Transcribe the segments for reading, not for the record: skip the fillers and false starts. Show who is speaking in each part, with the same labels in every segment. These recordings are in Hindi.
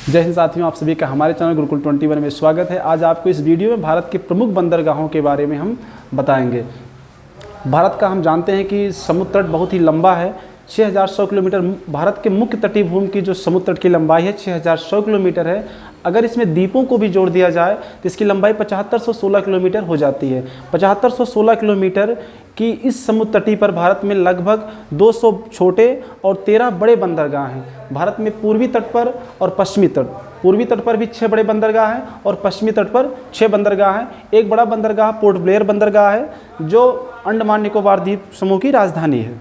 Speaker 1: जय हिंद साथियों, आप सभी का हमारे चैनल गुरुकुल 21 में स्वागत है। आज आपको इस वीडियो में भारत के प्रमुख बंदरगाहों के बारे में हम बताएंगे। भारत का हम जानते हैं कि समुद्र तट बहुत ही लंबा है, 6100 किलोमीटर। भारत के मुख्य तटीय भूमि की जो समुद्र तट की लंबाई है 6100 किलोमीटर है। अगर इसमें द्वीपों को भी जोड़ दिया जाए तो इसकी लंबाई 7516 किलोमीटर हो जाती है। 7516 किलोमीटर की इस समुद्र तटी पर भारत में लगभग 200 छोटे और 13 बड़े बंदरगाह हैं। भारत में पूर्वी तट पर और पश्चिमी तट, पूर्वी तट पर भी 6 बड़े बंदरगाह हैं और पश्चिमी तट पर 6 बंदरगाह हैं। एक बड़ा बंदरगाह पोर्ट ब्लेयर बंदरगाह है जो अंडमान निकोबार द्वीप समूह की राजधानी है।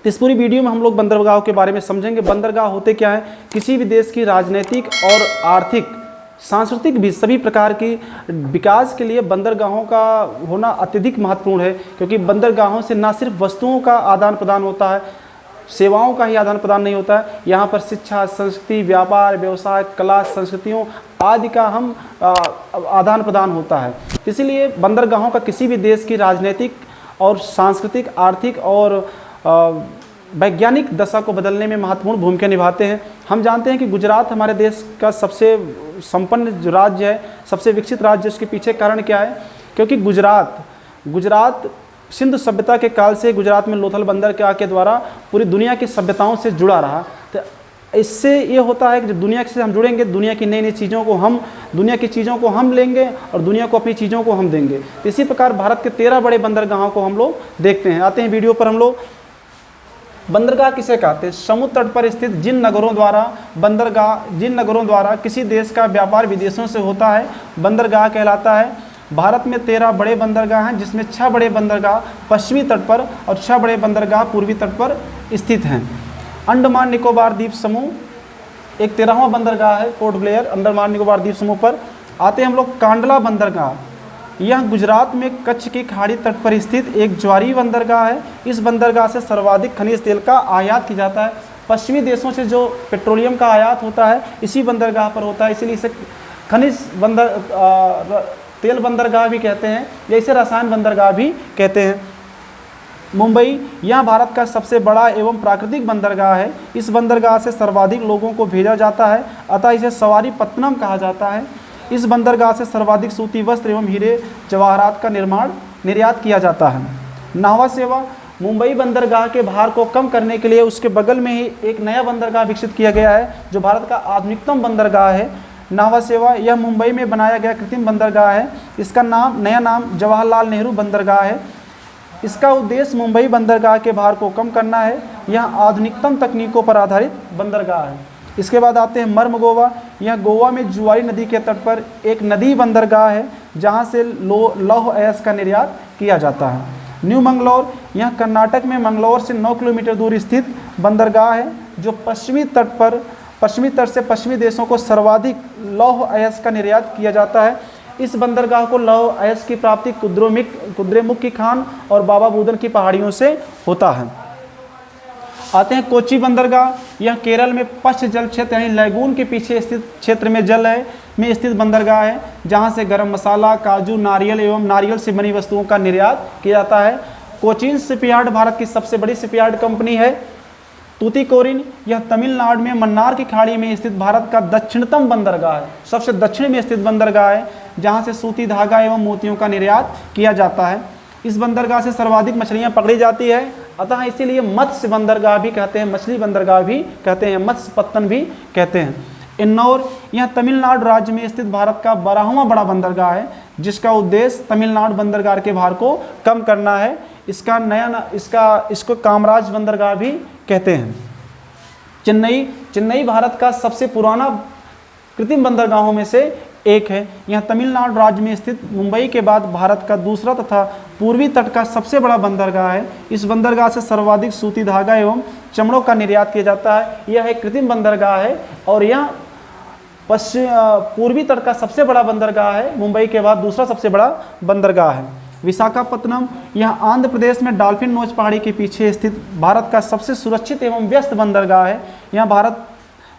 Speaker 1: इस पूरी वीडियो में हम लोग बंदरगाहों के बारे में समझेंगे। बंदरगाह होते क्या है? किसी भी देश की राजनीतिक और आर्थिक, सांस्कृतिक भी सभी प्रकार की विकास के लिए बंदरगाहों का होना अत्यधिक महत्वपूर्ण है, क्योंकि बंदरगाहों से न सिर्फ वस्तुओं का आदान प्रदान होता है, सेवाओं का ही आदान प्रदान नहीं होता है, यहाँ पर शिक्षा, संस्कृति, व्यापार, व्यवसाय, कला, संस्कृतियों आदि का हम आदान प्रदान होता है। इसीलिए बंदरगाहों का किसी भी देश की राजनीतिक और सांस्कृतिक, आर्थिक और वैज्ञानिक दशा को बदलने में महत्वपूर्ण भूमिका निभाते हैं। हम जानते हैं कि गुजरात हमारे देश का सबसे संपन्न जो राज्य है, सबसे विकसित राज्य, उसके पीछे कारण क्या है? क्योंकि गुजरात सिंधु सभ्यता के काल से गुजरात में लोथल बंदर के द्वारा पूरी दुनिया की सभ्यताओं से जुड़ा रहा। तो इससे ये होता है कि जब दुनिया से हम जुड़ेंगे, दुनिया की नई नई चीज़ों को दुनिया की चीज़ों को हम लेंगे और दुनिया को अपनी चीज़ों को हम देंगे। तो इसी प्रकार भारत के 13 बड़े बंदरगाहों को हम लोग देखते हैं। आते हैं वीडियो पर। हम लोग बंदरगाह किसे कहते हैं? समुद्र तट पर स्थित जिन नगरों द्वारा किसी देश का व्यापार विदेशों से होता है, बंदरगाह कहलाता है। भारत में 13 बड़े बंदरगाह हैं, जिसमें 6 बड़े बंदरगाह पश्चिमी तट पर और 6 बड़े बंदरगाह पूर्वी तट पर स्थित हैं। अंडमान निकोबार द्वीप समूह एक 13वां बंदरगाह है, पोर्ट ब्लेयर, अंडमान निकोबार द्वीप समूह पर। आते हैं हम लोग कांडला बंदरगाह। यह गुजरात में कच्छ की खाड़ी तट पर स्थित एक ज्वारीय बंदरगाह है। इस बंदरगाह से सर्वाधिक खनिज तेल का आयात किया जाता है। पश्चिमी देशों से जो पेट्रोलियम का आयात होता है इसी बंदरगाह पर होता है, इसीलिए इसे खनिज तेल बंदरगाह भी कहते हैं, या इसे रसायन बंदरगाह भी कहते हैं। मुंबई, यह भारत का सबसे बड़ा एवं प्राकृतिक बंदरगाह है। इस बंदरगाह से सर्वाधिक लोगों को भेजा जाता है, अतः इसे सवारी पत्तनम कहा जाता है। इस बंदरगाह से सर्वाधिक सूती वस्त्र एवं हीरे जवाहरात का निर्यात किया जाता है। नावा सेवा, मुंबई बंदरगाह के भार को कम करने के लिए उसके बगल में ही एक नया बंदरगाह विकसित किया गया है, जो भारत का आधुनिकतम बंदरगाह है। नावा सेवा यह मुंबई में बनाया गया कृत्रिम बंदरगाह है। इसका नया नाम जवाहरलाल नेहरू बंदरगाह है। इसका उद्देश्य मुंबई बंदरगाह के भार को कम करना है। यह आधुनिकतम तकनीकों पर आधारित बंदरगाह है। इसके बाद आते हैं मर्मगोवा। यह गोवा में जुआरी नदी के तट पर एक नदी बंदरगाह है, जहां से लौह अयस्क का निर्यात किया जाता है। न्यू मंगलौर, यह कर्नाटक में मंगलौर से 9 किलोमीटर दूर स्थित बंदरगाह है, जो पश्चिमी तट से पश्चिमी देशों को सर्वाधिक लौह अयस्क का निर्यात किया जाता है। इस बंदरगाह को लौह अयस्क की प्राप्ति कुद्रेमुख की खान और बाबा बुदन की पहाड़ियों से होता है। आते हैं कोच्चि बंदरगाह। यह केरल में पश्च जल क्षेत्र यानी लैगून के पीछे स्थित क्षेत्र में में स्थित बंदरगाह है, जहां से गरम मसाला, काजू, नारियल एवं नारियल से बनी वस्तुओं का निर्यात किया जाता है। कोचीन शिपयार्ड भारत की सबसे बड़ी शिपयार्ड कंपनी है। तूतीकोरिन, यह तमिलनाडु में मन्नार की खाड़ी में स्थित भारत का दक्षिणतम बंदरगाह है, सबसे दक्षिण में स्थित बंदरगाह है, जहां से सूती धागा एवं मोतियों का निर्यात किया जाता है। इस बंदरगाह से सर्वाधिक मछलियां पकड़ी जाती है, अतः इसीलिए मत्स्य बंदरगाह भी कहते हैं, मछली बंदरगाह भी कहते हैं, मत्स्य पत्तन भी कहते हैं। इन्नौर, यह तमिलनाडु राज्य में स्थित भारत का 12वां बड़ा बंदरगाह है, जिसका उद्देश्य तमिलनाडु बंदरगाह के भार को कम करना है। इसको कामराज बंदरगाह भी कहते हैं। चेन्नई भारत का सबसे पुराना कृत्रिम बंदरगाहों में से एक है। यह तमिलनाडु राज्य में स्थित मुंबई के बाद भारत का दूसरा तथा पूर्वी तट का सबसे बड़ा बंदरगाह है। इस बंदरगाह से सर्वाधिक सूती धागा एवं चमड़ों का निर्यात किया जाता है। यह एक कृत्रिम बंदरगाह है और यह पूर्वी तट का सबसे बड़ा बंदरगाह है। मुंबई के बाद दूसरा सबसे बड़ा बंदरगाह है। विशाखापत्तनम, यह आंध्र प्रदेश में डॉल्फिन नोच पहाड़ी के पीछे स्थित भारत का सबसे सुरक्षित एवं व्यस्त बंदरगाह है। यह भारत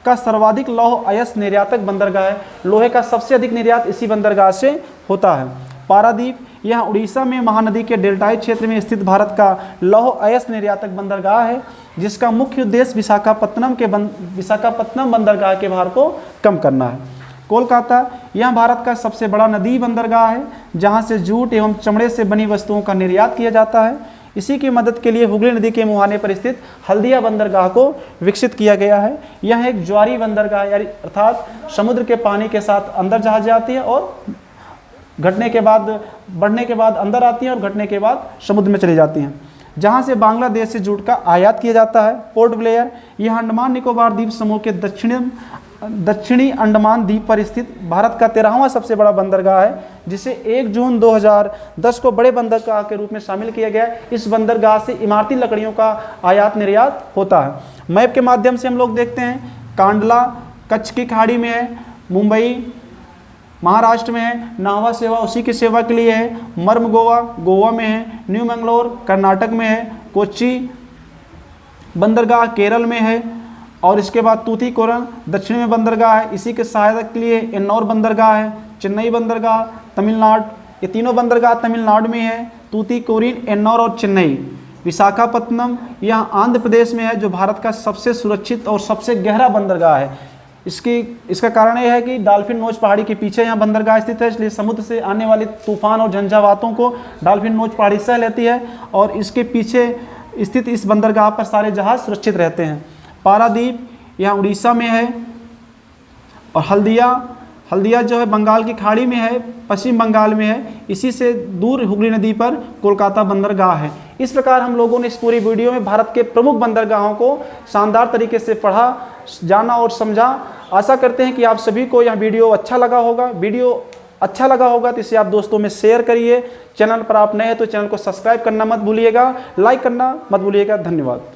Speaker 1: का सर्वाधिक लौह अयस्क निर्यातक बंदरगाह है। लोहे का सबसे अधिक निर्यात इसी बंदरगाह से होता है। पारादीप, यह उड़ीसा में महानदी के डेल्टाई क्षेत्र में स्थित भारत का लौह अयस्क निर्यातक बंदरगाह है। जिसका मुख्य उद्देश्य विशाखापत्तनम बंदरगाह के भार को कम करना है। कोलकाता, यह भारत का सबसे बड़ा नदी बंदरगाह है जहां से जूट एवं चमड़े से बनी वस्तुओं का निर्यात किया जाता है। इसी की मदद के लिए हुगली नदी के मुहाने पर स्थित हल्दिया बंदरगाह को विकसित किया गया है। यह एक ज्वारी बंदरगाह यानी अर्थात समुद्र के पानी के साथ अंदर जहाज़ें आती हैं और बढ़ने के बाद अंदर आती हैं और घटने के बाद समुद्र में चली जाती हैं, जहां से बांग्लादेश से जूट का आयात किया जाता है। पोर्ट ब्लेयर, यह अंडमान निकोबार द्वीप समूह के दक्षिणी अंडमान द्वीप पर स्थित भारत का 13वां सबसे बड़ा बंदरगाह है, जिसे 1 जून 2010 को बड़े बंदरगाह के रूप में शामिल किया गया है। इस बंदरगाह से इमारती लकड़ियों का आयात निर्यात होता है। मैप के माध्यम से हम लोग देखते हैं, कांडला कच्छ की खाड़ी में है, मुंबई महाराष्ट्र में है, नावा सेवा उसी की सेवा के लिए है, मर्मगोवा गोवा में है, न्यू मैंगलोर कर्नाटक में है, कोच्चि बंदरगाह केरल में है और इसके बाद तूतीकोरन दक्षिण में बंदरगाह है। इसी के सहायक के लिए एन्नौर बंदरगाह है, चेन्नई बंदरगाह तमिलनाडु, ये तीनों बंदरगाह तमिलनाडु में है, तूतीकोरिन, एन्नौर और चेन्नई। विशाखापत्तनम यह आंध्र प्रदेश में है, जो भारत का सबसे सुरक्षित और सबसे गहरा बंदरगाह है। इसका कारण यह है कि डॉल्फिन नोच पहाड़ी के पीछे यहाँ बंदरगाह स्थित है, इसलिए समुद्र से आने वाले तूफान और झंझावातों को डॉल्फिन नोच पहाड़ी सह लेती है और इसके पीछे स्थित इस बंदरगाह पर सारे जहाज सुरक्षित रहते हैं। पारादीप यहाँ उड़ीसा में है और हल्दिया जो है बंगाल की खाड़ी में है, पश्चिम बंगाल में है। इसी से दूर हुगली नदी पर कोलकाता बंदरगाह है। इस प्रकार हम लोगों ने इस पूरी वीडियो में भारत के प्रमुख बंदरगाहों को शानदार तरीके से पढ़ा, जाना और समझा। आशा करते हैं कि आप सभी को यह वीडियो अच्छा लगा होगा। तो इसे आप दोस्तों में शेयर करिए। चैनल पर आप नए हैं तो चैनल को सब्सक्राइब करना मत भूलिएगा, लाइक करना मत भूलिएगा। धन्यवाद।